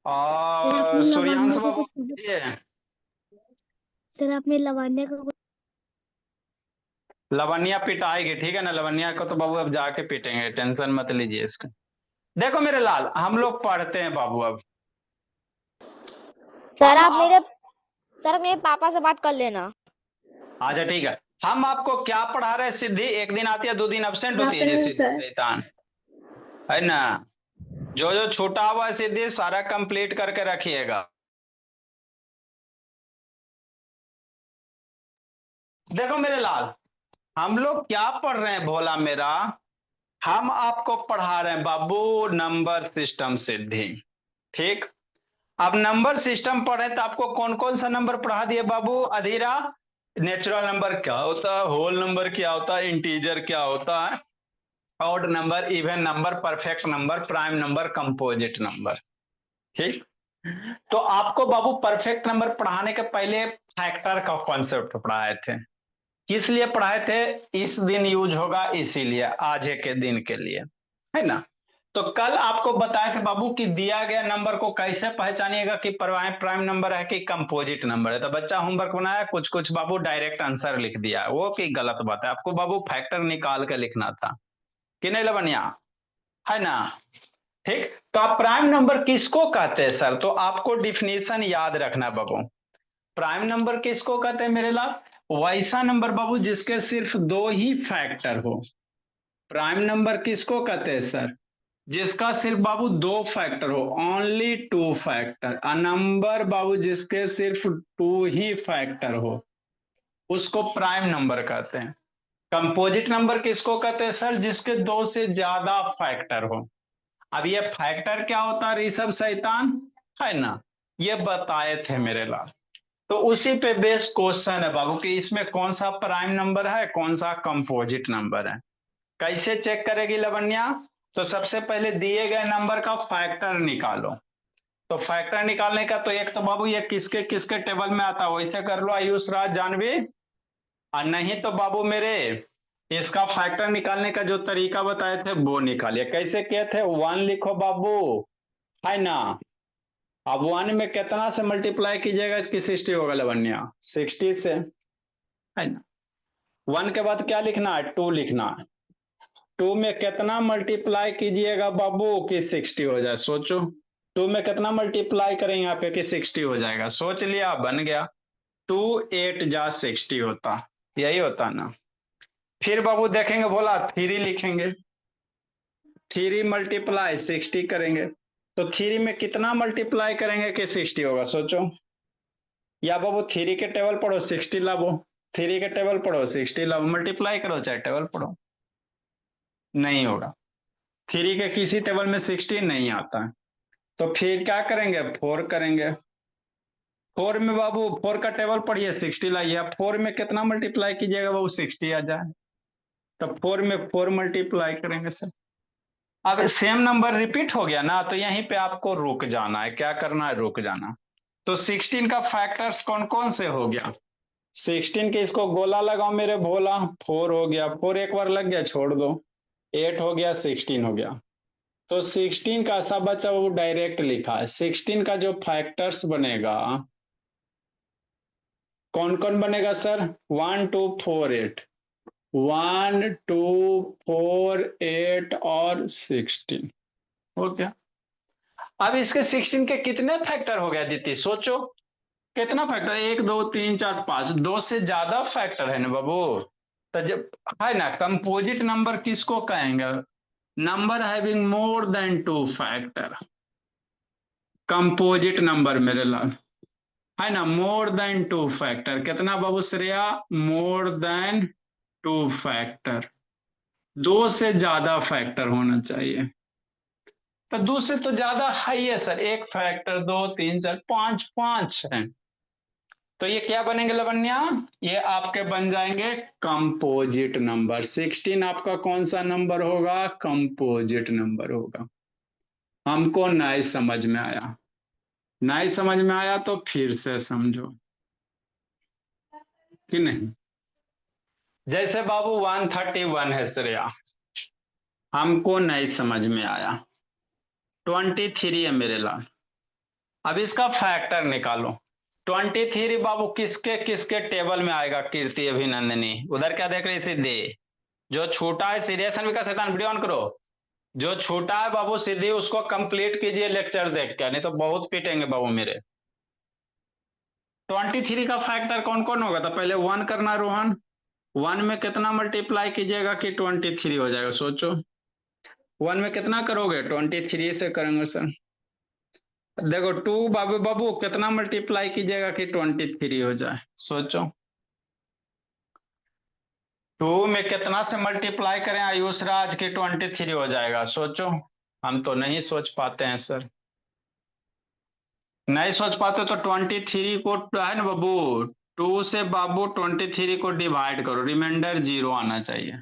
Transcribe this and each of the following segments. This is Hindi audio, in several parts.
सर और आपने सूर्यांश लवान्या को बाबू कुछ ये सर आपने लवान्या को कुछ लवनिया पिटाएगी, ठीक है ना। लवनिया को तो बाबू अब जाके पीटेंगे, टेंशन मत लीजिए इसको। देखो मेरे लाल, हम लोग पढ़ते हैं बाबू अब। सर हम आप मेरे आप सर मेरे पापा से बात कर लेना। अच्छा ठीक है। हम आपको क्या पढ़ा रहे हैं सिद्धि? एक दिन आती है, 2 दिन अब्सेंट गुड होती है जी आफ्टरनून सिद्धि सर। शैतान, है ना। जो जो छूटा हुआ है सिद्धि सारा कंप्लीट करके रखिएगा। देखो मेरे लाल, हम लोग क्या पढ़ रहे हैं भोला मेरा? हम आपको पढ़ा रहे हैं बाबू नंबर सिस्टम सिद्धि, ठीक। अब नंबर सिस्टम पढ़े तो आपको कौन कौन सा नंबर पढ़ा दिए बाबू अधीरा? नेचुरल नंबर क्या होता है, होल नंबर क्या होता है, इंटीजर क्या होता है, odd number, even number, perfect number, prime number, composite number, ठीक। तो आपको बाबू परफेक्ट नंबर पढ़ाने के पहले फैक्टर का कॉन्सेप्ट पढ़ाए थे। किस लिए पढ़ाए थे? इस दिन यूज होगा इसीलिए, आज के दिन के लिए, है ना। तो कल आपको बताए थे बाबू कि दिया गया नंबर को कैसे पहचानिएगा कि प्राइम नंबर है कि कंपोजिट नंबर है। तो बच्चा होमवर्क बनाया, कुछ कुछ बाबू डायरेक्ट आंसर लिख दिया, वो की गलत बात है। आपको बाबू फैक्टर निकाल के लिखना था कि नहीं लवनिया, है ना। ठीक, तो आप प्राइम नंबर किसको कहते हैं सर? तो आपको डिफिनीशन याद रखना बाबू। प्राइम नंबर किसको कहते हैं मेरे लाल? वैसा नंबर बाबू जिसके सिर्फ दो ही फैक्टर हो। प्राइम नंबर किसको कहते हैं सर? जिसका सिर्फ बाबू दो फैक्टर हो, only two factor. A number बाबू जिसके सिर्फ टू ही फैक्टर हो उसको प्राइम नंबर कहते हैं। कंपोजिट नंबर किसको कहते हैं सर? जिसके दो से ज्यादा फैक्टर हो। अब ये फैक्टर क्या होता है ऋषभ शैतान, है ना, ये बताए थे मेरे लाल। तो उसी पे बेस्ड क्वेश्चन है बाबू कि इसमें कौन सा प्राइम नंबर है, कौन सा कंपोजिट नंबर है। कैसे चेक करेगी लवन्या? तो सबसे पहले दिए गए नंबर का फैक्टर निकालो। तो फैक्टर निकालने का तो एक तो बाबू ये किसके किसके टेबल में आता है वैसे कर लो आयुष राज जानवी, और नहीं तो बाबू मेरे इसका फैक्टर निकालने का जो तरीका बताए थे वो निकालिए। कैसे किए थे? 1 लिखो बाबू, है ना। अब 1 में कितना से मल्टीप्लाई कीजिएगा कि 60 होगा लवन्या? 60 से, है ना। 1 के बाद क्या लिखना है? 2 लिखना है। 2 में कितना मल्टीप्लाई कीजिएगा बाबू कि 60 हो जाए? सोचो, 2 में कितना मल्टीप्लाई करें यहाँ पे कि 60 हो जाएगा? सोच लिया, बन गया। 2 8 जा 60 होता, यही होता ना। फिर बाबू देखेंगे बोला 3 लिखेंगे, 3 मल्टीप्लाई 60 करेंगे। तो 3 में कितना मल्टीप्लाई करेंगे कि 60 होगा? सोचो। या बाबू 3 के टेबल पढ़ो 60 लाओ, 3 के टेबल पढ़ो 60 लाओ, मल्टीप्लाई करो चाहे टेबल पढ़ो, नहीं होगा। 3 के किसी टेबल में 60 नहीं आता है। तो फिर क्या करेंगे? 4 करेंगे। 4 में बाबू 4 का टेबल पढ़िए 60 लाइए। अब 4 में कितना मल्टीप्लाई कीजिएगा बाबू 60 आ जाए? तब 4 में 4 मल्टीप्लाई करेंगे सर। अब सेम नंबर रिपीट हो गया ना, तो यहीं पे आपको रुक जाना है। क्या करना है? रुक जाना। तो 16 का फैक्टर्स कौन कौन से हो गया? 16 के इसको गोला लगाओ मेरे भोला। 4 हो गया, 4 एक बार लग गया छोड़ दो, 8 हो गया, 16 हो गया। तो 16 का सब बच्चा वो डायरेक्ट लिखा है। 16 का जो फैक्टर्स बनेगा कौन कौन बनेगा सर? 1 2 4 8, 1 2 4 8 और 16 हो गया। अब इसके 16 के कितने फैक्टर हो गया दीदी? सोचो कितना फैक्टर, 1 2 3 4 5, दो से ज्यादा फैक्टर है ना बाबू। तो जब, है ना, कंपोजिट नंबर किसको कहेंगे? Number having more than two factor, composite number मेरे लाल, है ना। मोर देन टू फैक्टर कितना बाबू Shreya? More than two factor, दो से ज्यादा फैक्टर होना चाहिए। तो दो से तो ज्यादा है ही है सर, एक फैक्टर, 2 3 4 5, 5 है। तो ये क्या बनेंगे लवन्या? ये आपके बन जाएंगे कंपोजिट नंबर। 16 आपका कौन सा नंबर होगा? कंपोजिट नंबर होगा। हमको नहीं समझ में आया? नहीं समझ में आया तो फिर से समझो कि नहीं। जैसे बाबू 131 है श्रेया, हमको नहीं समझ में आया। 23 है मेरे लाल, अब इसका फैक्टर निकालो। 23 बाबू किसके किसके टेबल में आएगा? कीर्ति अभिनंदनी। उधर क्या देख रही सिद्धि? जो छूटा है सीरियसन का शैतान वीडियो ऑन करो। जो छूटा है बाबू सिद्धि उसको कंप्लीट कीजिए लेक्चर देख के, नहीं तो बहुत पीटेंगे बाबू मेरे। 23 का फैक्टर कौन कौन होगा? तो पहले 1 करना रोहन। 1 में कितना मल्टीप्लाई कीजिएगा कि 23 हो जाएगा? सोचो 1 में कितना करोगे? 23 से करेंगे सर। देखो 2 बाबू बाबू कितना मल्टीप्लाई कीजिएगा कि 23 हो जाए? सोचो 2 में कितना से मल्टीप्लाई करें आयुष राज की 23 हो जाएगा? सोचो। हम तो नहीं सोच पाते हैं सर। नहीं सोच पाते तो 23 को है ना बाबू, 2 से बाबू 23 को डिवाइड करो, रिमाइंडर 0 आना चाहिए।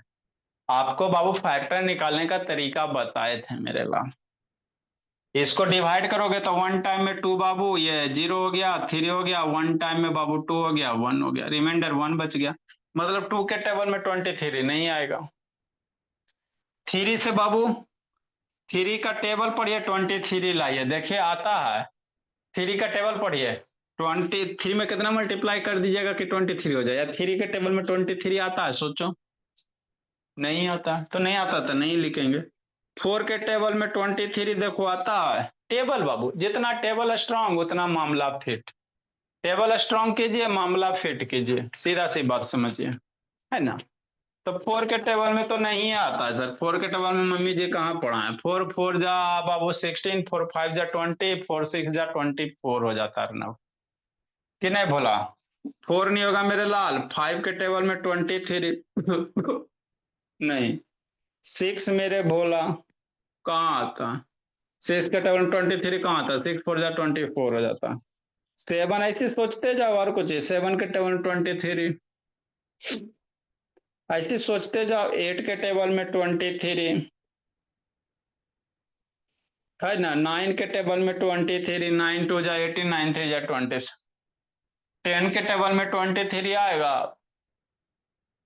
आपको बाबू फैक्टर निकालने का तरीका बताए थे मेरे लाल। इसको डिवाइड करोगे तो 1 टाइम में 2 बाबू, ये 0 हो गया, 3 हो गया, 1 टाइम में बाबू 2 हो गया, 1 हो गया, रिमाइंडर 1 बच गया। मतलब 2 के टेबल में 23 नहीं आएगा। 3 से बाबू 3 का टेबल पढ़िए, 23 लाइए, देखिए आता है। 3 का टेबल पढ़िए, 23 में कितना मल्टीप्लाई कर दीजिएगा कि 23 हो जाए? या 3 के टेबल में 23 आता है? सोचो नहीं आता, तो नहीं आता तो नहीं लिखेंगे। 4 के टेबल में 23 देखो आता है। टेबल बाबू जितना टेबल स्ट्रांग उतना मामला फिट। टेबल स्ट्रांग कीजिए, मामला फिट कीजिए, सीधा सी बात समझिए, है ना? तो 4 के टेबल में तो नहीं आता है सर। 4 के टेबल में मम्मी जी कहाँ पढ़ाए? 4 4 जा बाबू 16, 4 5 जा 20, 4 6 जा 24 हो जाता है ना कि नहीं भोला? 4 नहीं होगा मेरे लाल। 5 के टेबल में 23 नहीं, 6 मेरे भोला कहाँ आता? 6 के टेबल में 23 कहाँ आता? 6 4 जा 24 हो जाता। 7 ऐसे सोचते जाओ, और कुछ 7 के टेबल में 23 ऐसे सोचते जाओ। 8 के टेबल में 23 है ना। 9 के टेबल में 23, 9 2 जा 18, 9 3 जा 20। 10 के टेबल में 23 आएगा।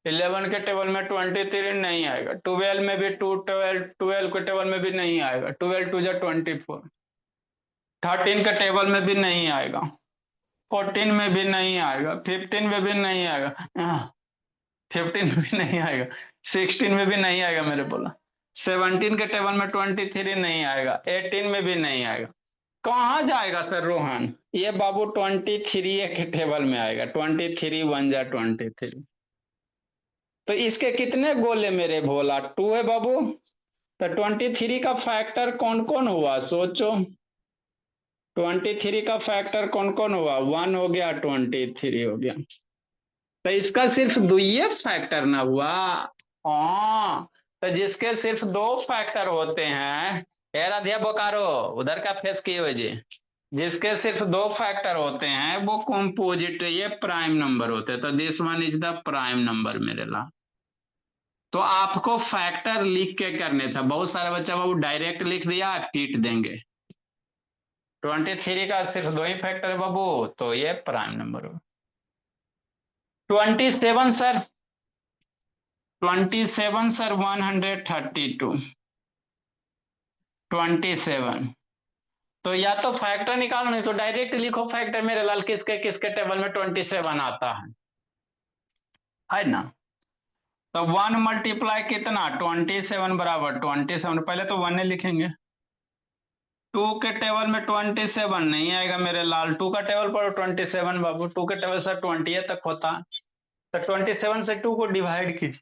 11 के टेबल में 23 नहीं आएगा। 12 में भी 12 के टेबल में भी नहीं आएगा। 12 2 जा 24। 13 के टेबल में भी नहीं आएगा। 14 में भी नहीं आएगा। 15 में भी नहीं आएगा। 15 में भी नहीं आएगा। 16 में भी नहीं आएगा मेरे बोला। 17 के टेबल में 23 नहीं आएगा। 18 में भी नहीं आएगा। कहाँ जाएगा सर रोहन? ये बाबू 23 के टेबल में आएगा। 23 1 जा 23। तो इसके कितने गोले मेरे भोला? 2 है बाबू। तो 23 का फैक्टर कौन कौन हुआ? सोचो 23 का फैक्टर कौन कौन हुआ? 1 हो गया, 23 हो गया। तो इसका सिर्फ 2 ही फैक्टर ना हुआ। हाँ, तो जिसके सिर्फ 2 फैक्टर होते हैं, राधिया बोकारो उधर का फेस किए हुए जी, जिसके सिर्फ 2 फैक्टर होते हैं वो कंपोजिट, ये प्राइम नंबर होते हैं। तो this one is the prime number मेरे ला। तो आपको फैक्टर लिख के करने था। बहुत सारे बच्चा बाबू डायरेक्ट लिख दिया, पीट देंगे। 23 का सिर्फ 2 ही फैक्टर है बाबू, तो ये प्राइम नंबर हो। 27 सर, 27 सर 132। 27 तो या तो फैक्टर निकालो, नहीं तो डायरेक्ट लिखो फैक्टर मेरे लाल। किसके किसके टेबल में 27 आता है ना? तो 1 मल्टीप्लाई कितना? 27 बराबर 27। पहले तो 1 लिखेंगे। 2 के टेबल में 27 नहीं आएगा मेरे लाल। 2 का टेबल पर 27 बाबू। 2 के टेबल से 20 तक होता है। तो 27 से 2 को डिवाइड कीजिए।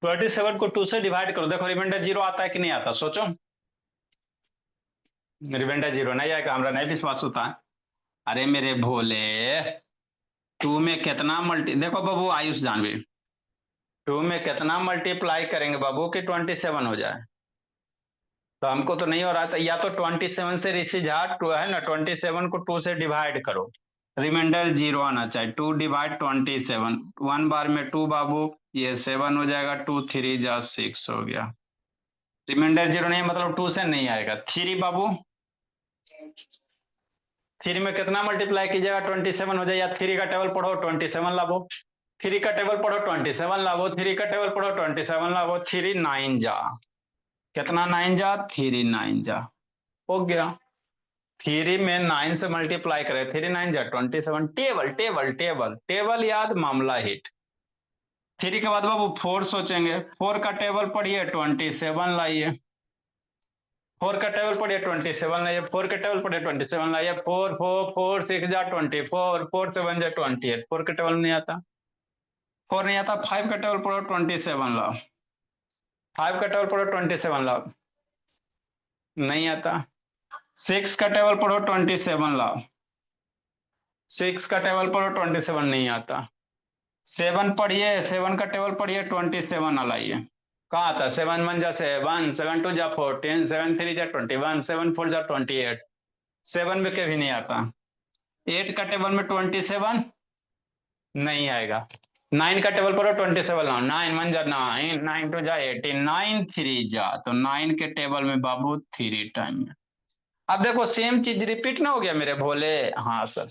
27 को 2 से डिवाइड करो, देखो रिमाइंडर 0 आता है कि नहीं आता? सोचो रिमाइंडर 0 नहीं आएगा, हमारा नहीं विश्वास होता है। अरे मेरे भोले 2 में कितना देखो बाबू आयुष जानवी, 2 में कितना मल्टीप्लाई करेंगे बाबू कि 27 हो जाए? तो हमको तो नहीं हो रहा था। या तो 27 से ऋषि झा है ना, 27 को 2 से डिवाइड करो, रिमाइंडर 0 आना चाहिए। 2 डिवाइड 27, 1 बार में 2 बाबू, ये 7 हो जाएगा। 2 3 जा 6 हो गया। रिमाइंडर 0 नहीं मतलब 2 से नहीं आएगा। 3 बाबू, 3 में कितना मल्टीप्लाई कीजिएगा 27 हो जाए? या 3 का टेबल पढ़ो 27 लाभो। 3 का टेबल पढ़ो 27 लाभो। 3 का टेबल पढ़ो 27 लाभो। 3 9 जा, कितना 9 जा? 3 9 जा, हो गया। 3 में 9 से मल्टीप्लाई करें, 3 9 जा 27। टेबल टेबल टेबल टेबल याद, मामला हिट। 3 के बाद बाबू 4 सोचेंगे, 4 का टेबल पढ़िए 27 लाइए, 4 का टेबल पढ़िए 27 लाइए, 4 के टेबल पढ़िए 27 लाइए, 4 4 4 6 जा 24, 4 7 जा 28, 4 के टेबल नहीं आता, 4 नहीं आता। 5 का टेबल पढ़ो 27 लाओ, 5 का टेबल पढ़ो 27 लाओ, नहीं आता। 6 का टेबल पढ़ो 27 लाओ, 6 का टेबल पढ़ो 27 नहीं आता। 7 पढ़िए, 7 का टेबल पढ़िए 27 लाइए, कहाँ आता? 7 1 जा 7, 7 2 जा 14, 7 3 जा 21, 7 4 जा 28, 7 में कभी नहीं आता। 8 का टेबल में 27 नहीं आएगा। 9 का टेबल पर 27 लाओ, 9 1 जा 9, 9 2 जा 18, 9 3 जा, तो 9 के टेबल में बाबू 3 टाइम में। अब देखो सेम चीज रिपीट ना हो गया मेरे भोले? हाँ सर।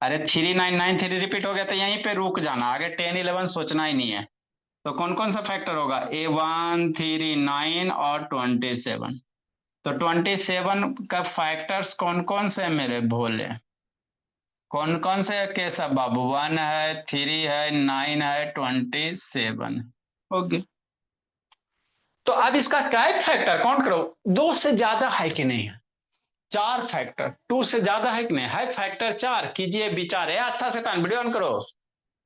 अरे 3 9 9 3 रिपीट हो गया तो यहीं पे रुक जाना, आगे 10 11 सोचना ही नहीं है। तो कौन कौन सा फैक्टर होगा? A1 3 9 और 27। तो 27 का फैक्टर्स कौन कौन से है मेरे भोले? कौन कौन से कैसा बाबू? 1 है, 3 है, 9 है, 27। ओके, तो अब इसका क्या है फैक्टर काउंट करो, 2 से ज्यादा है कि नहीं है? 4 फैक्टर, 2 से ज्यादा है कि नहीं है? फैक्टर 4, कीजिए विचार है आस्था से, वीडियो ऑन करो।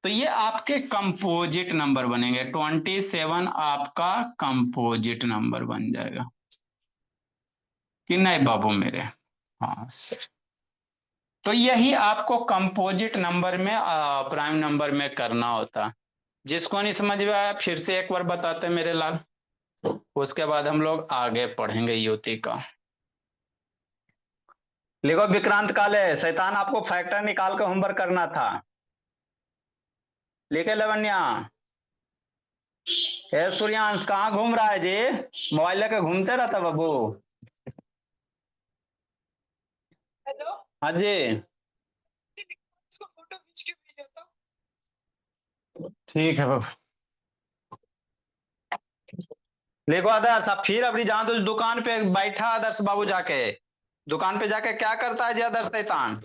तो ये आपके कंपोजिट नंबर बनेंगे, 27 आपका कंपोजिट नंबर बन जाएगा कि नहीं बाबू मेरे? हाँ सर। तो यही आपको कंपोजिट नंबर में प्राइम नंबर में करना होता। जिसको नहीं समझ में आया फिर से एक बार बताते मेरे लाल, उसके बाद हम लोग आगे पढ़ेंगे युति का। लिखो विक्रांत काले, शैतान आपको फैक्टर निकाल कर होमवर्क करना था। लिखे लवन्या। ए सूर्यांश कहाँ घूम रहा है जी? मोबाइल लेके घूमते रहता बाबू। हेलो, हाँ जी, उसको फोटो खींच के भेजा था। ठीक है बाबू। देखो आदर्श, अब फिर अभी जहां तो दुकान पे बैठा आदर्श बाबू जाके, दुकान पे जाके क्या करता है जी आदर्श शैतान?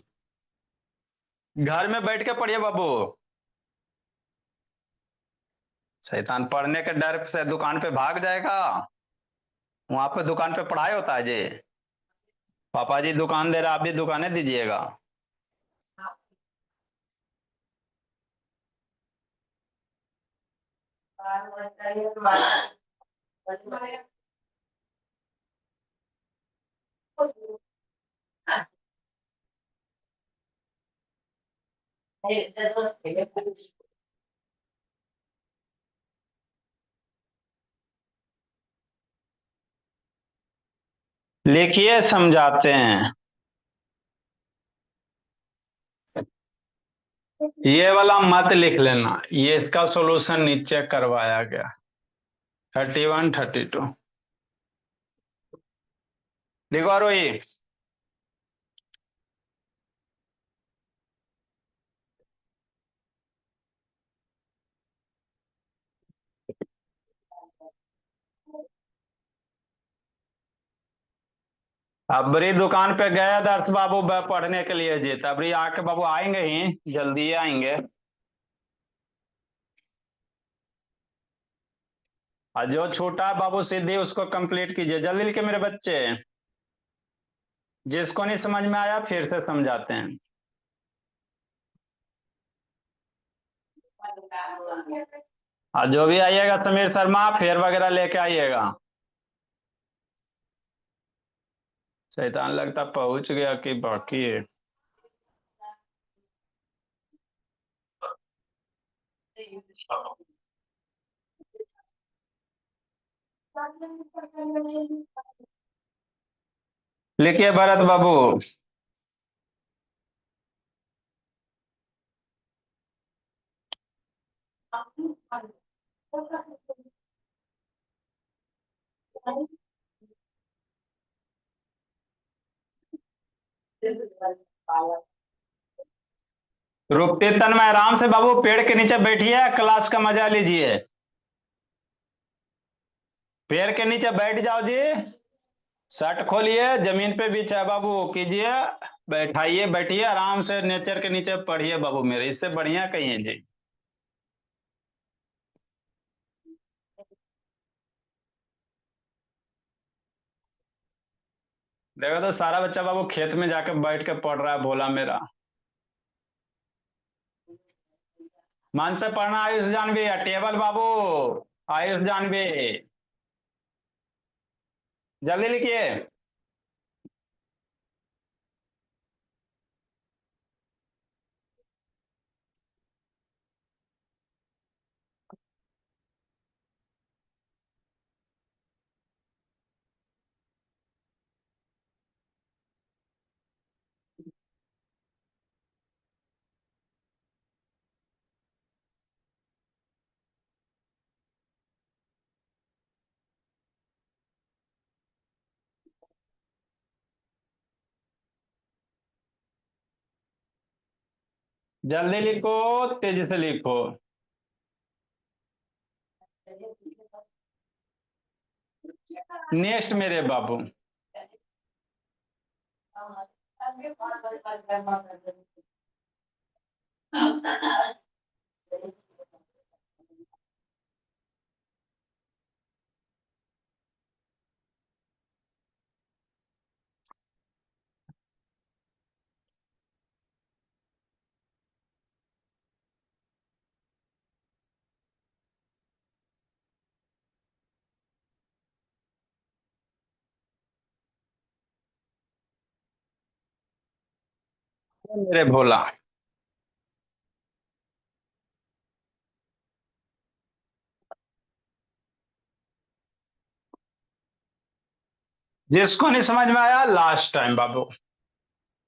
घर में बैठ के पढ़िए बाबू। शैतान पढ़ने के डर से दुकान पे भाग जाएगा, वहां पे दुकान पे पढ़ाई होता है जी। पापा जी दुकान दे रहे, आप भी दुकानें दीजिएगा। लिखिए समझाते हैं। ये वाला मत लिख लेना, ये इसका सॉल्यूशन नीचे करवाया गया 31 32। लिखो आरोही। अबरी दुकान पे गए दर्श बाबू पढ़ने के लिए जी, तबरी आके बाबू आएंगे ही, जल्दी आएंगे। और जो छोटा है बाबू सीधी उसको कंप्लीट कीजिए जल्दी लिखे मेरे बच्चे। जिसको नहीं समझ में आया फिर से समझाते हैं। और जो भी आइएगा समीर शर्मा फेर वगैरह लेके आइएगा। शैतान लगता पहुंच गया कि बाकी है। लिखिए भरत बाबू। रुकते तन में आराम से बाबू पेड़ के नीचे बैठिए, क्लास का मजा लीजिए। पेड़ के नीचे बैठ जाओ जी। शर्ट खोलिए, जमीन पे बिछा है बाबू, कीजिए, बैठाइए, बैठिए आराम से, नेचर के नीचे पढ़िए बाबू मेरे, इससे बढ़िया कहीं है जी। देखो तो सारा बच्चा बाबू खेत में जाके बैठ के पढ़ रहा है भोला मेरा। मन से पढ़ना आयुष जानवी, टेबल बाबू, आयुष जानवी, जल्दी लिखिए। जल्दी लिखो, तेजी से लिखो। नेक्स्ट मेरे बाबू, मेरे भोला, जिसको नहीं समझ में आया लास्ट टाइम बाबू,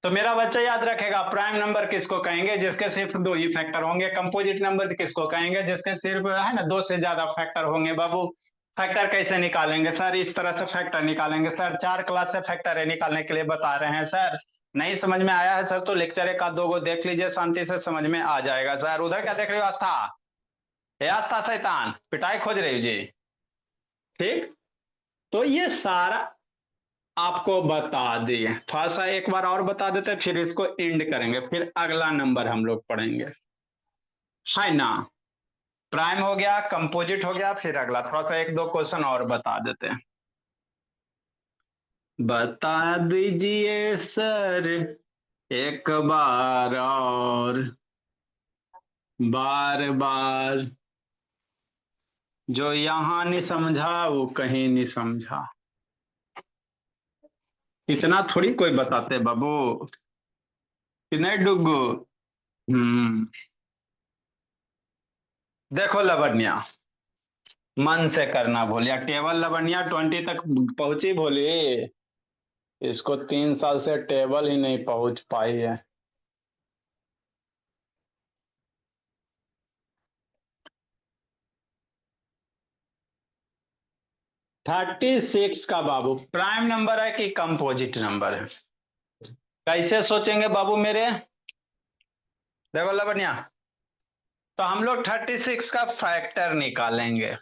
तो मेरा बच्चा याद रखेगा, प्राइम नंबर किसको कहेंगे जिसके सिर्फ दो ही फैक्टर होंगे, कंपोजिट नंबर किसको कहेंगे जिसके सिर्फ है ना दो से ज्यादा फैक्टर होंगे बाबू। फैक्टर कैसे निकालेंगे सर, इस तरह से फैक्टर निकालेंगे सर, 4 क्लास से फैक्टर है निकालने के लिए बता रहे हैं सर। नहीं समझ में आया है सर तो लेक्चर एक आध दो को देख लीजिए, शांति से समझ में आ जाएगा सर। उधर क्या देख रहे हो आस्था, हे आस्था शैतान, पिटाई खोज रही हो जी। ठीक, तो ये सारा आपको बता दिए, थोड़ा सा एक बार और बता देते फिर इसको एंड करेंगे, फिर अगला नंबर हम लोग पढ़ेंगे, है ना। प्राइम हो गया, कंपोजिट हो गया, फिर अगला थोड़ा सा एक दो क्वेश्चन और बता देते हैं। बता दीजिए सर एक बार और, बार बार, जो यहां नहीं समझा वो कहीं नहीं समझा। इतना थोड़ी कोई बताते बाबू, कि नहीं डुगू। देखो लवण्या, मन से करना भूलिया, टेबल लवण्या 20 तक पहुंची भोली, इसको 3 साल से टेबल ही नहीं पहुंच पाई है। 36 का बाबू प्राइम नंबर है कि कंपोजिट नंबर है, कैसे सोचेंगे बाबू मेरे। देखो लवण्या, तो हम लोग 36 का फैक्टर निकालेंगे,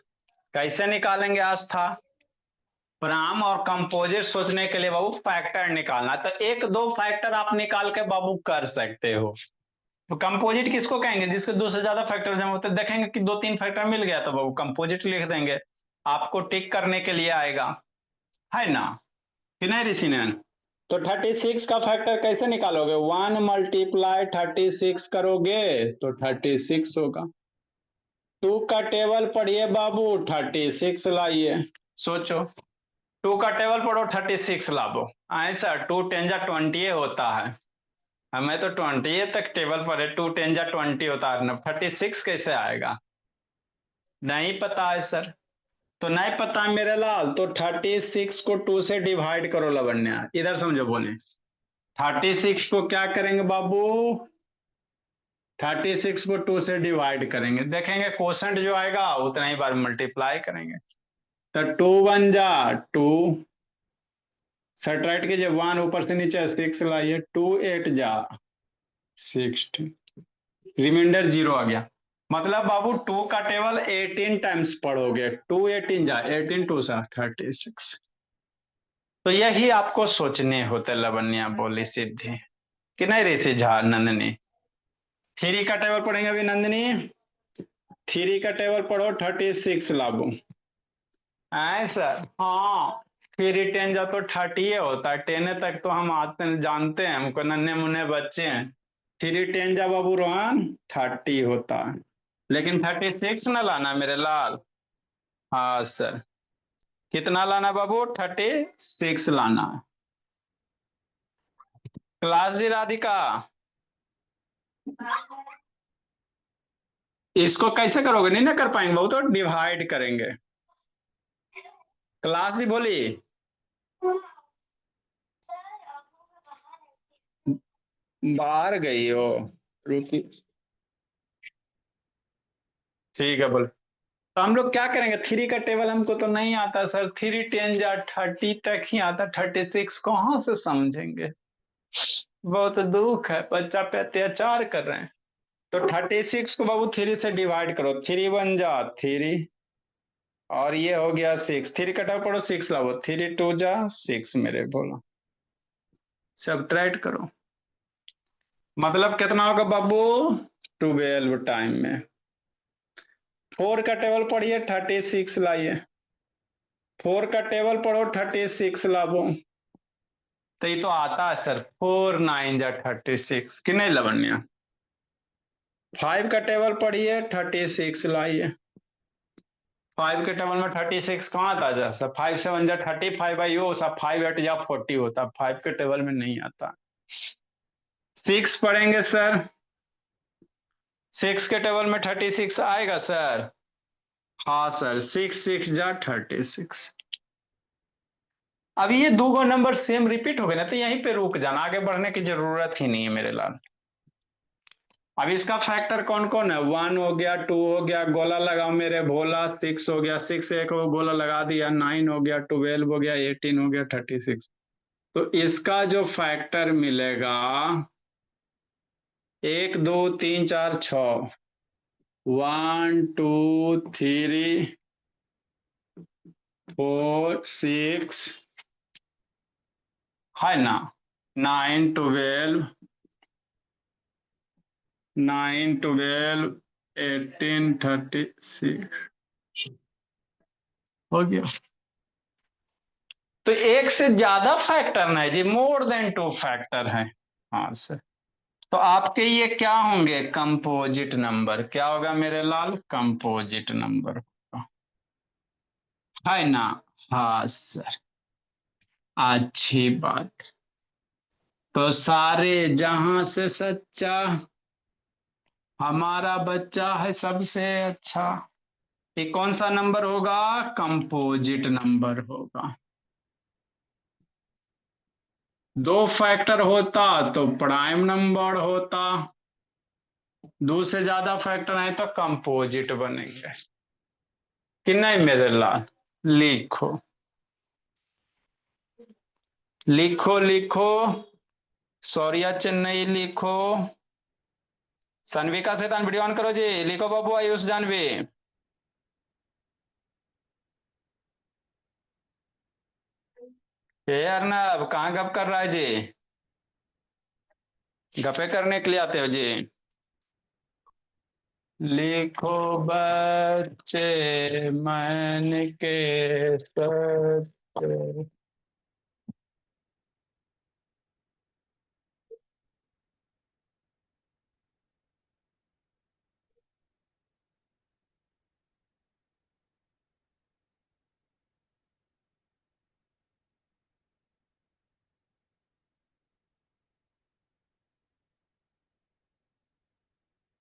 कैसे निकालेंगे आस्था। प्राइम और कंपोजिट सोचने के लिए बाबू फैक्टर निकालना, तो एक दो फैक्टर आप निकाल के बाबू कर सकते हो। तो कंपोजिट किसको कहेंगे जिसके दो से ज्यादा फैक्टर जमा होते, देखेंगे कि दो तीन फैक्टर मिल गया तो बाबू कंपोजिट लिख देंगे, आपको टिक करने के लिए आएगा, है ना कि नहीं ऋषि नयन। तो 36 का फैक्टर कैसे निकालोगे, 1 मल्टीप्लाई 36 करोगे तो 36 होगा। 2 का टेबल पढ़िए बाबू, 36 लाइए, सोचो 2 का टेबल पढ़ो 36 लाओ, ऐसा 2 10 जा 20 होता है, हमें तो 20 तक टेबल पर है, 2 10 जा 20 होता है, 36 कैसे आएगा, नहीं पता है सर। तो नहीं पता है मेरे लाल, तो 36 को 2 से डिवाइड करो लवण्या, इधर समझो बोले, 36 को क्या करेंगे बाबू, 36 को 2 से डिवाइड करेंगे, देखेंगे क्वोशंट जो आएगा उतना ही बार मल्टीप्लाई करेंगे, तो 2 1 जा 2, सब्ट्रैक्ट कीजिए 1 ऊपर से नीचे 6 लाइए, 2 8 जा 60, रिमाइंडर 0 आ गया, मतलब बाबू 2 का टेबल 18 टाइम्स पढ़ोगे, 2 18 जा 18 2 सा 36। तो यही आपको सोचने होते लवण्या बोली सिद्धि कि नहीं ऋषि झा नंदिनी। थ्री का टेबल पढ़ेंगे अभी नंदिनी। थ्री का टेबल पढ़ो 36 लाबो। है सर हाँ। थ्री टेन जा तो 30 होता है। 10 तक तो हम आते जानते हैं, हमको नन्हे मुन्ने बच्चे हैं। थ्री टेन जा बाबू रोहन 30 होता है, लेकिन 36 ना लाना मेरे लाल। हाँ सर। कितना लाना बाबू? 36 लाना। क्लास जी राधिका, इसको कैसे करोगे? नहीं ना कर पाएंगे बाबू, तो डिवाइड करेंगे। क्लास जी बोली बाहर गई हो, रुकी। ठीक है बोल। तो हम लोग क्या करेंगे? थ्री का टेबल हमको तो नहीं आता सर। थ्री टेन जा 30 तक ही आता, 36 कहाँ से समझेंगे? बहुत दुख है, बच्चा पे अत्याचार कर रहे हैं। तो 36 को बाबू थ्री से डिवाइड करो। थ्री वन जा थ्री, और ये हो गया 6। थ्री कटा पड़ो 6 लाओ। थ्री टू जा 6 मेरे बोलो। सब्ट्रैक्ट करो, मतलब कितना होगा बाबू? 12 टाइम में। फोर का टेबल पढ़िए 36 लाइए। फोर का टेबल पढ़ो 36 लाओ। तो ये तो आता है सर। 4 9 जा 36 कि नहीं लवण्या? फाइव का टेबल पढ़िए 36 लाइए। फाइव के टेबल में 36 कहाँ आता जा सर? 5 7 जा 35 आई हो सब। 5 8 जा 40 होता। 5 के टेबल में नहीं आता। 6 पढ़ेंगे सर। 6 के टेबल में 36 आएगा सर? हाँ सर। 6 6 जा 36। अब ये दो गो नंबर सेम रिपीट हो गए ना, तो यहीं पे रुक जाना, आगे बढ़ने की जरूरत ही नहीं है मेरे लाल। अब इसका फैक्टर कौन कौन है? 1 हो गया, 2 हो गया, गोला लगाओ मेरे भोला। 6 हो गया, 6 एक को गोला लगा दिया। 9 हो गया, 12 हो गया, 18 हो गया, 36। तो इसका जो फैक्टर मिलेगा 1 2 3 4 6। 1 2 3 4 6 है ना। 9 12 9 12 18 36 हो गया। तो एक से ज्यादा फैक्टर नहीं जी, मोर देन 2 फैक्टर है। हाँ सर। तो आपके ये क्या होंगे? Composite number. क्या होगा मेरे लाल? कंपोजिट नंबर है ना। हाँ सर। अच्छी बात। तो सारे जहां से सच्चा हमारा बच्चा है सबसे अच्छा। ये कौन सा नंबर होगा? कंपोजिट नंबर होगा। दो फैक्टर होता तो प्राइम नंबर होता। दो से ज्यादा फैक्टर है तो कंपोजिट बनेंगे कि नहीं मेरे लाल? लिखो लिखो लिखो। सौर्या चेन्नई लिखो। सनविका शैतान वीडियो ऑन करो जी। लिखो बाबू आयुष जानवी। ये अर्नब कहाँ गप कर रहा है जी? गपे करने के लिए आते हो जी? लिखो बच्चे मन के सच्चे।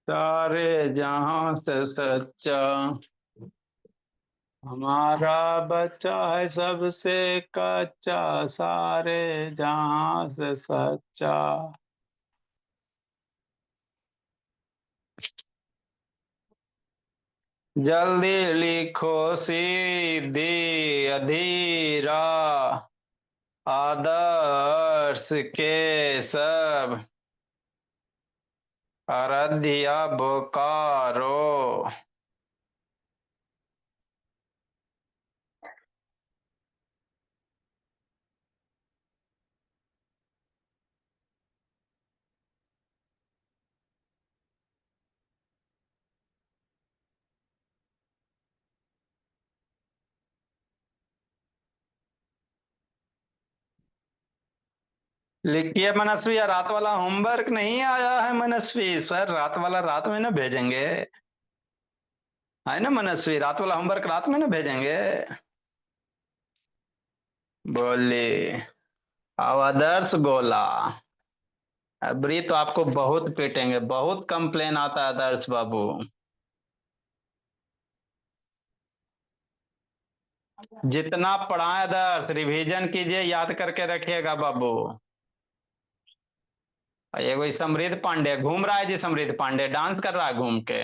सारे जहां से सच्चा हमारा बच्चा है सबसे कच्चा। सारे जहां से सच्चा। जल्दी लिखो। सीधी अधीरा आदर्श केशव आराध्या बोकारो। लिखिए मनस्वी, रात वाला होमवर्क नहीं आया है मनस्वी। सर रात वाला रात में ना भेजेंगे, है ना मनस्वी? रात वाला होमवर्क रात में ना भेजेंगे। बोले अब आदर्श गोला, अबरी तो आपको बहुत पीटेंगे, बहुत कंप्लेन आता है आदर्श बाबू। जितना पढ़ाए आदर्श रिवीजन कीजिए, याद करके रखिएगा बाबू। एगो समृद्ध पांडे घूम रहा है जी, समृद्ध पांडे डांस कर रहा है घूम के।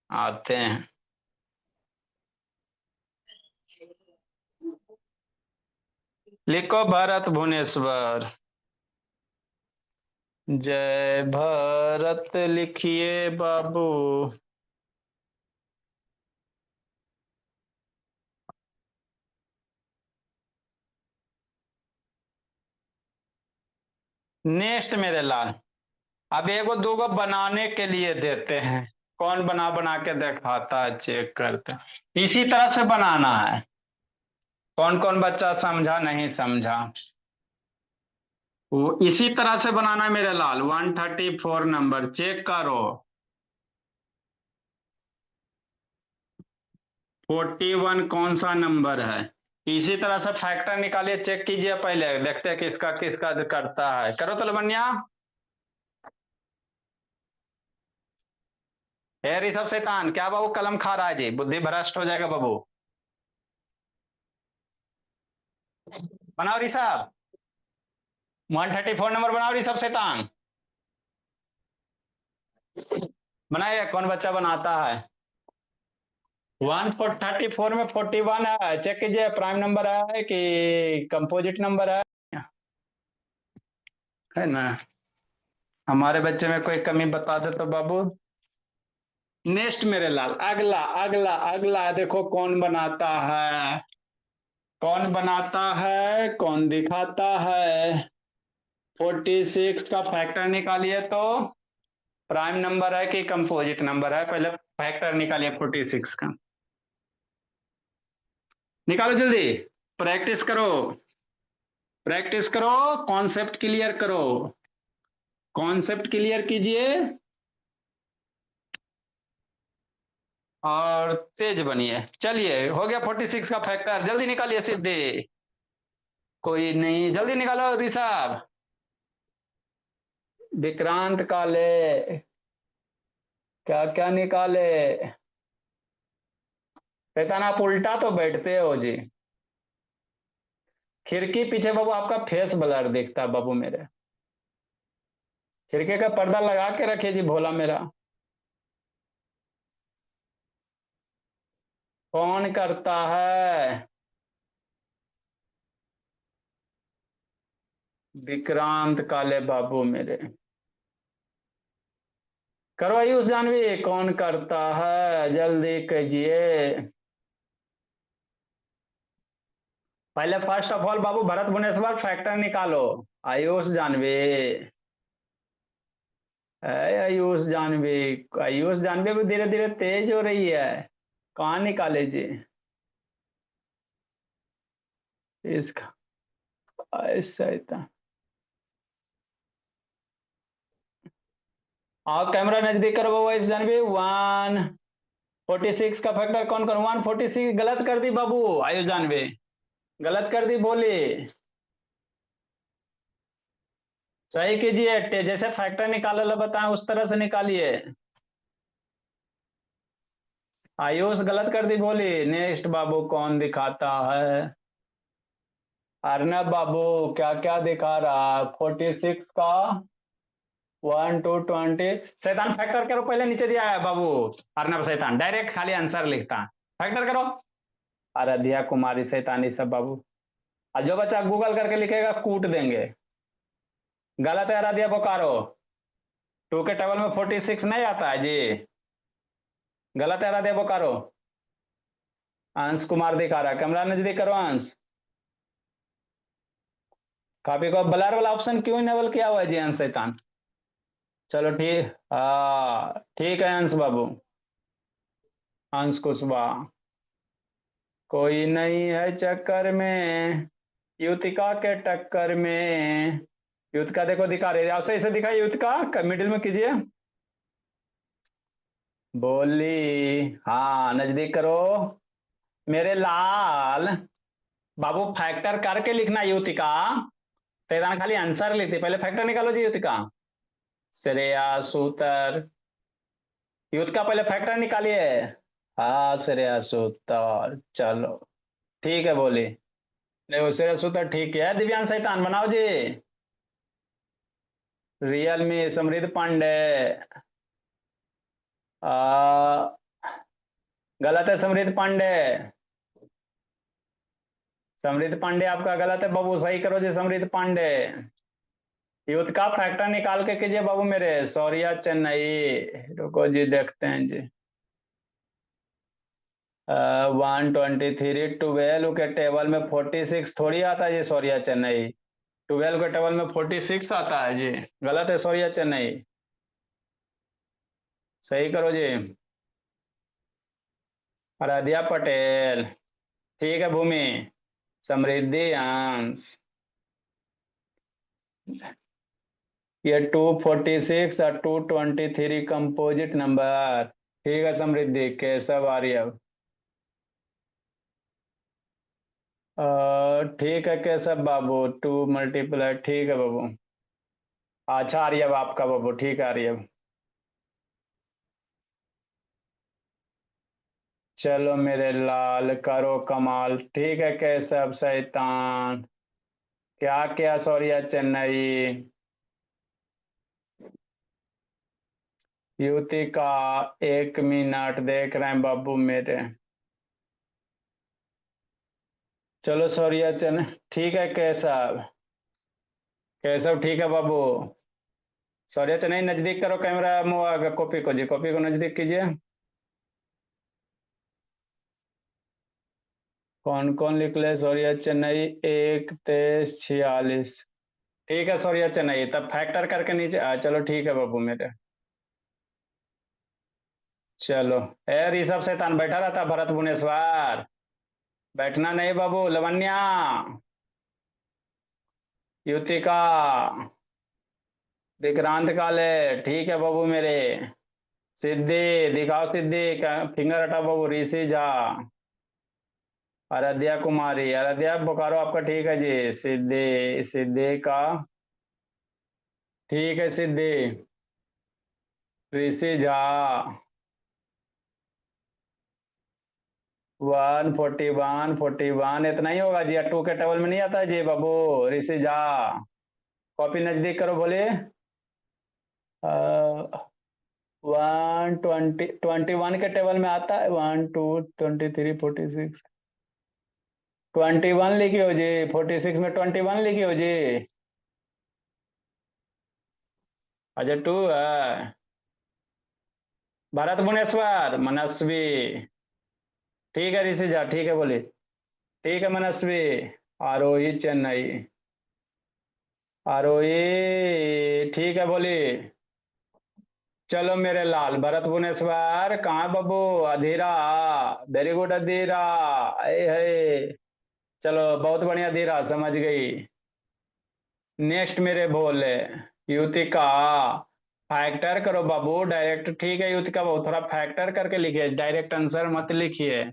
आते हैं। लिखो भरत भुवनेश्वर। जय भरत लिखिए बाबू। नेक्स्ट मेरे लाल, अब एगो दूगो बनाने के लिए देते हैं। कौन बना बना के दिखाता है, चेक करते हैं। इसी तरह से बनाना है। कौन कौन बच्चा समझा नहीं समझा? वो इसी तरह से बनाना है मेरे लाल। 134 नंबर चेक करो। 41 कौन सा नंबर है? इसी तरह से फैक्टर निकालिए, चेक कीजिए, पहले देखते हैं किसका किसका करता है। करो तो लवन्या। हे ऋषभ शैतान, क्या बाबू कलम खा रहा है जी? बुद्धि भ्रष्ट हो जाएगा बाबू। बनाओ ऋषभ, 134 नंबर बनाओ ऋषभ शैतान। बनाइए, कौन बच्चा बनाता है? 134 में 41 है, चेक कीजिए प्राइम नंबर है कि कंपोजिट नंबर है ना? हमारे बच्चे में कोई कमी बता दे तो बाबू। नेक्स्ट मेरे लाल, अगला अगला अगला देखो कौन बनाता है, कौन बनाता है, कौन दिखाता है। 46 का फैक्टर निकालिए तो प्राइम नंबर है कि कंपोजिट नंबर है, पहले फैक्टर निकालिए 46 का। निकालो जल्दी, प्रैक्टिस करो, प्रैक्टिस करो, कॉन्सेप्ट क्लियर करो, कॉन्सेप्ट क्लियर कीजिए और तेज बनिए। चलिए हो गया 46 का फैक्टर, जल्दी निकालिए सीधे। कोई नहीं, जल्दी निकालो ऋषभ। विक्रांत काले, क्या क्या निकाले? शैतान आप उल्टा तो बैठते हो जी। खिड़की पीछे बाबू आपका फेस ब्लर दिखता है बाबू मेरे। खिड़की का पर्दा लगा के रखिए जी भोला मेरा। कौन करता है? विक्रांत काले बाबू मेरे। करो आयुष जानवी, कौन करता है, जल्दी कीजिए। पहले फर्स्ट ऑफ ऑल बाबू भरत भुवनेश्वर फैक्टर निकालो। आयुष जानवी, आयुष जानवी, आयुष जानवी भी धीरे धीरे तेज हो रही है। कहाँ निकाले जी इसका? ऐसा था। आओ कैमरा नजदीक करो बाबू। आयुष जानवी 146 का फैक्टर कौन कौन? 146 गलत कर दी बाबू आयुष जानवी, गलत कर दी बोली। सही कीजिए, जैसे फैक्टर निकाले बताएं उस तरह से निकालिए। आयुष गलत कर दी बोली। नेक्स्ट बाबू कौन दिखाता है? अर्नब बाबू क्या क्या दिखा रहा है? 46 का 1 to 20। शैतान फैक्टर करो, पहले नीचे दिया है बाबू। अर्नब शैतान डायरेक्ट खाली आंसर लिखता है, फैक्टर करो। आराध्या कुमारी शैतानी सब बाबू। और जो बच्चा गूगल करके लिखेगा कूट देंगे। गलत है आराध्या बोकारो, 2 के टेबल में 46 नहीं आता है जी, गलत है आराध्या बोकारो। अंश कुमार दिखा रहा है, कैमरा नजदीक करो अंश। कॉपी को ब्लर वाला ऑप्शन क्यों इनेबल किया हुआ है जी अंश शैतान? चलो ठीक, हाँ ठीक है अंश बाबू, अंश कुशवाहा। कोई नहीं है चक्कर में, युतिका के टक्कर में, युतिका देखो दिखा रहे, आप सही से दिखाइए, युतिका मिडिल में कीजिए, बोली, हाँ नजदीक करो मेरे लाल। बाबू फैक्टर करके लिखना युतिका, तेरा खाली आंसर लेती, पहले फैक्टर निकालो जी युतिका। श्रेया सूतर, युतिका पहले फैक्टर निकालिए। हाँ श्रेया सूतर, चलो ठीक है, बोली, देखो श्रेया सूतर ठीक है। दिव्यांश शैतान बनाओ जी। रियलमी समृद्ध पांडे, गलत है समृद्ध पांडे, समृद्ध पांडे आपका गलत है बाबू, सही करो जी समृद्ध पांडे। युद्ध का फैक्टर निकाल के कीजिए बाबू मेरे, सौरिया चेन्नई, रुको जी देखते हैं जी। 123, 12 के टेबल में 46 थोड़ी आता है जी सौरिया चेन्नई, 12 के टेबल में 46 आता है जी, गलत है सौरिया चेन्नई, सही करो जी। आराध्या पटेल, ठीक है भूमि, समृद्धि अंश, ये 246 और 223 कंपोजिट नंबर, ठीक है समृद्धि। केशव आर्यव, ठीक है केशव बाबू, 2 मल्टीप्लाई, ठीक है बाबू, अच्छा आर्यव आपका बाबू, ठीक है आर्यव। चलो मेरे लाल करो कमाल, ठीक है केशव शैतान, क्या क्या सौरिया चेन्नई, युति का 1 मिनट देख रहे हैं बाबू मेरे, चलो सौरिया चेन्नई, ठीक है केशव, केशव ठीक है बाबू। सौरिया चेन्नई नजदीक करो कैमरा, कॉपी को जी, कॉपी को नजदीक कीजिए। कौन कौन लिख ले, सौरिया चेन्नई 1, 23, 46, ठीक है सौरिया चेन्नई, तब फैक्टर करके नीचे चलो ठीक है बाबू मेरे। चलो ए ऋषभ शैतान बैठा रहता, भरत भुवनेश्वर, बैठना नहीं बाबू, लवन्या, युतिका, विक्रांत काले, ठीक है बाबू मेरे, सिद्धि, दिखाओ सिद्धि, फिंगर हटाओ बाबू, ऋषि झा, आराध्या कुमारी, आराध्या बोकारो आपका ठीक है जी, सिद्धि, सिद्धि का ठीक है सिद्धि, ऋषि झा, 141, इतना ही होगा जी, 2 के टेबल में नहीं आता है जी बाबू, ऋषि झा, कॉपी नजदीक करो बोले। 121 के टेबल में आता है, 1, 2, 23, 46, 21 लिखी हो जी, 46 में 21 लिखी हो जी, अच्छा 2 है। भरत भुवनेश्वर, मनस्वी, ठीक है ऋषि झा, ठीक है बोली, ठीक है मनस्वी, आरोही चेन्नई, आरोही ठीक है बोली। चलो मेरे लाल, भरत भुवनेश्वर कहाँ बाबू, अधीरा, वेरी गुड अधीरा, है, चलो बहुत बढ़िया अधीरा, समझ गई। नेक्स्ट मेरे भोले, युतिका, फैक्टर करो बाबू डायरेक्ट, ठीक है युतिका बाबू, थोड़ा फैक्टर करके लिखिए, डायरेक्ट आंसर मत लिखिए।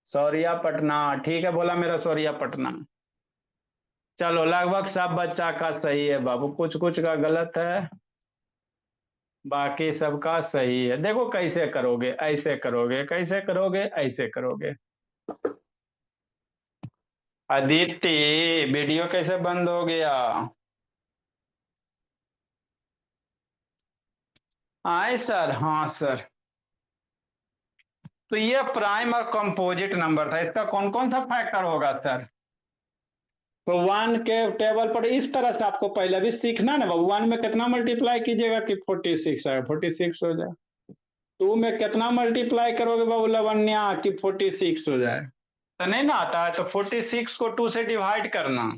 सौरिया पटना, ठीक है बोला मेरा सौरिया पटना। चलो लगभग सब बच्चा का सही है बाबू, कुछ कुछ का गलत है, बाकी सबका सही है। देखो कैसे करोगे, ऐसे करोगे, कैसे करोगे, ऐसे करोगे। अदिति, वीडियो कैसे बंद हो गया? आए सर, हाँ सर। तो ये प्राइम और कंपोजिट नंबर था, इसका कौन कौन सा फैक्टर होगा सर? तो 1 के टेबल पर इस तरह से आपको पहले भी सीखना ना बाबू, 1 में कितना मल्टीप्लाई कीजिएगा कि 46 है, 46 हो जाए। 2 में कितना मल्टीप्लाई करोगे बाबू लवन्या कि 46 हो जाए, तो नहीं ना आता है, तो 46 को 2 से डिवाइड करना,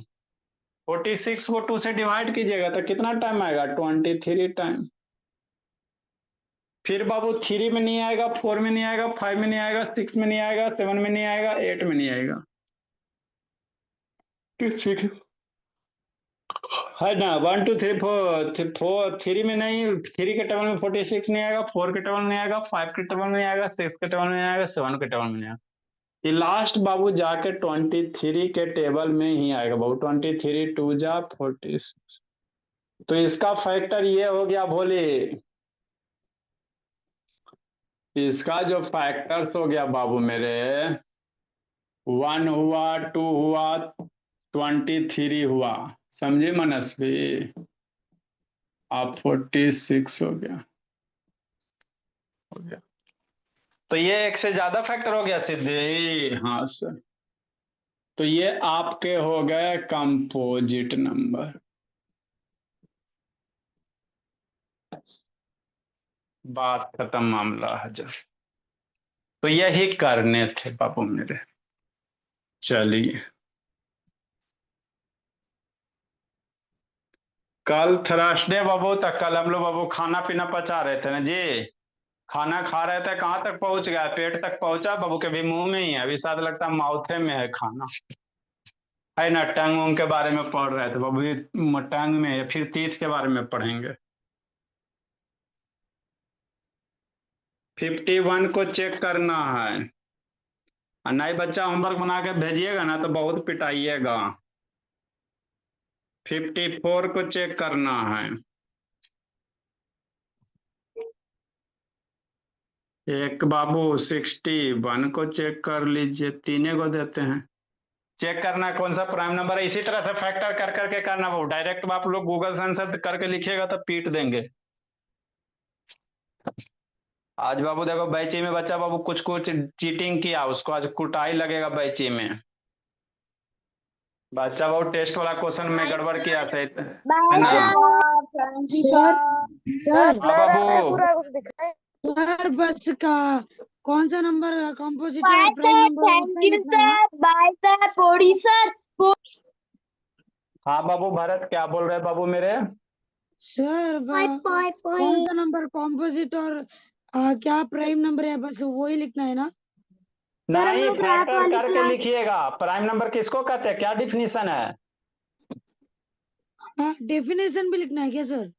46 को 2 से डिवाइड कीजिएगा तो कितना टाइम आएगा, 23 टाइम। फिर बाबू 3 में नहीं आएगा, 4 में नहीं आएगा, 5 में नहीं आएगा, 6 में नहीं आएगा, 7 में नहीं आएगा, 8 में नहीं आएगा। है ना, 1 2 3 4 थ्री में नहीं, थ्री के टेबल में 46 नहीं आएगा, 4 के टेबल में नहीं आएगा, 5 के टेबल में नहीं आएगा, 6 के टेबल में नहीं आएगा, 7 के टेबल में नहीं आएगा। ये लास्ट बाबू जाके 23 के टेबल में ही आएगा बाबू। 23 2 जा 46। तो इसका फैक्टर ये हो गया भोले, इसका जो फैक्टर्स हो गया बाबू मेरे, 1 हुआ, 2 हुआ, 23 हुआ, समझे मनस्वी, आप 46 हो गया, हो गया। तो ये एक से ज्यादा फैक्टर हो गया सिद्धि, हाँ सर। तो ये आपके हो गए कंपोजिट नंबर। बात खत्म, मामला हजर। तो यही करने थे बाबू मेरे। चलिए, कल थर्सडे बाबू, तक कल हम लोग बाबू खाना पीना पचा रहे थे ना जी। खाना खा रहे थे, कहाँ तक पहुंच गया, पेट तक पहुंचा बाबू के भी मुंह में ही है अभी, शायद लगता है माउथे में है खाना, है ना। टंग उंग के बारे में पढ़ रहे थे बाबू, ये टंग में या फिर तीत के बारे में पढ़ेंगे। 51 को चेक करना है, और नहीं बच्चा होमवर्क बना के भेजिएगा ना तो बहुत पिटाइएगा। 54 को चेक करना है। एक बाबू 61 को चेक कर लीजिए, तीने को देते हैं। चेक करना है कौन सा प्राइम नंबर है, इसी तरह से फैक्टर कर करके करना बाबू। डायरेक्ट आप लोग गूगल से आंसर करके लिखिएगा तो पीट देंगे। आज बाबू देखो बैची में बच्चा बाबू कुछ कुछ चीटिंग किया, उसको आज कुटाई लगेगा बैची में। बच्चा बाबू टेस्ट वाला क्वेश्चन में गड़बड़ किया था, है ना। सर सर हाँ बाबू, हर बच्चे का कौन सा नंबर कंपोजिट है बाय और प्राइम सर, नंबर थैंक उतना ही यू लिखना है ना? सर, बाय सर, थोड़ी सर। हाँ बाबू भरत क्या बोल रहे हैं बाबू मेरे। सर कौन सा नंबर कंपोजिट और क्या प्राइम नंबर है, बस वही लिखना है ना? नहीं, फैक्टर करके लिखिएगा। प्राइम नंबर किसको कहते हैं, क्या डिफिनीशन है। हाँ, डेफिनेशन भी लिखना है क्या सर?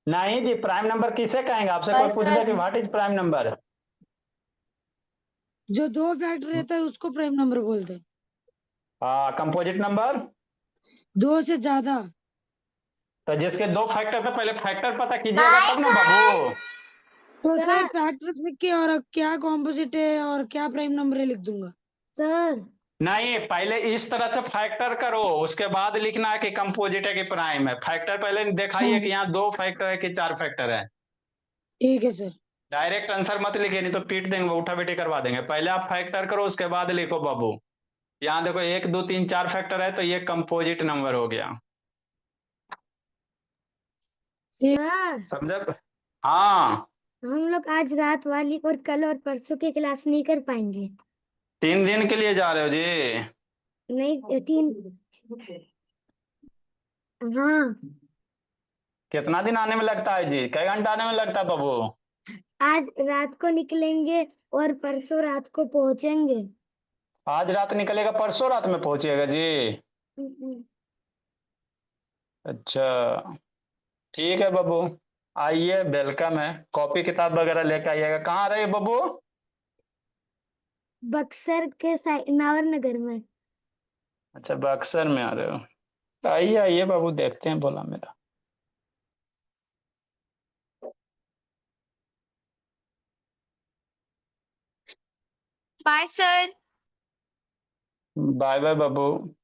नहीं जी, प्राइम नंबर किसे कहेंगे, आपसे कोई पूछ दे कि व्हाट इज प्राइम नंबर। जो दो फैक्टर रहता है उसको प्राइम नंबर बोलते हैं। हाँ, कंपोजिट नंबर। दो से ज्यादा। तो जिसके दो फैक्टर थे, पहले फैक्टर पता कीजिएगा बाय तब ना बाबू। तो सर। सर फैक्टर लिख के और क्या कॉम्पोजिट है और क्या प्राइम नंबर है लिख दूंगा। सर नहीं, पहले इस तरह से फैक्टर करो, उसके बाद लिखना है कि कंपोजिट है कि प्राइम है। फैक्टर पहले दिखाइए कि यहाँ 2 फैक्टर है कि 4 फैक्टर है। ठीक है सर। डायरेक्ट आंसर मत लिखिए, नहीं तो पीट देंगे, उठा बेटी करवा देंगे। पहले आप फैक्टर करो, उसके बाद लिखो बाबू। यहाँ देखो 1 2 3 4 फैक्टर है, तो ये कंपोजिट नंबर हो गया। सर, समझे। हाँ, हम लोग आज रात वाली और कल और परसों की क्लास नहीं कर पाएंगे। 3 दिन के लिए जा रहे हो जी। नहीं, 3। हाँ, कितना दिन आने में लगता है जी, कई घंटा आने में लगता है बाबू। आज रात को निकलेंगे और परसों रात को पहुंचेंगे। आज रात निकलेगा, परसों रात में पहुंचिएगा जी। अच्छा, ठीक है बाबू, आइए, वेलकम है। कॉपी किताब वगैरह लेके आइएगा। कहाँ रहे बाबू। बक्सर के नावर नगर में। अच्छा, बक्सर में आ रहे हो, आइए आइए बाबू, देखते हैं बोला मेरा। Bye sir. बाय बाय बाबू।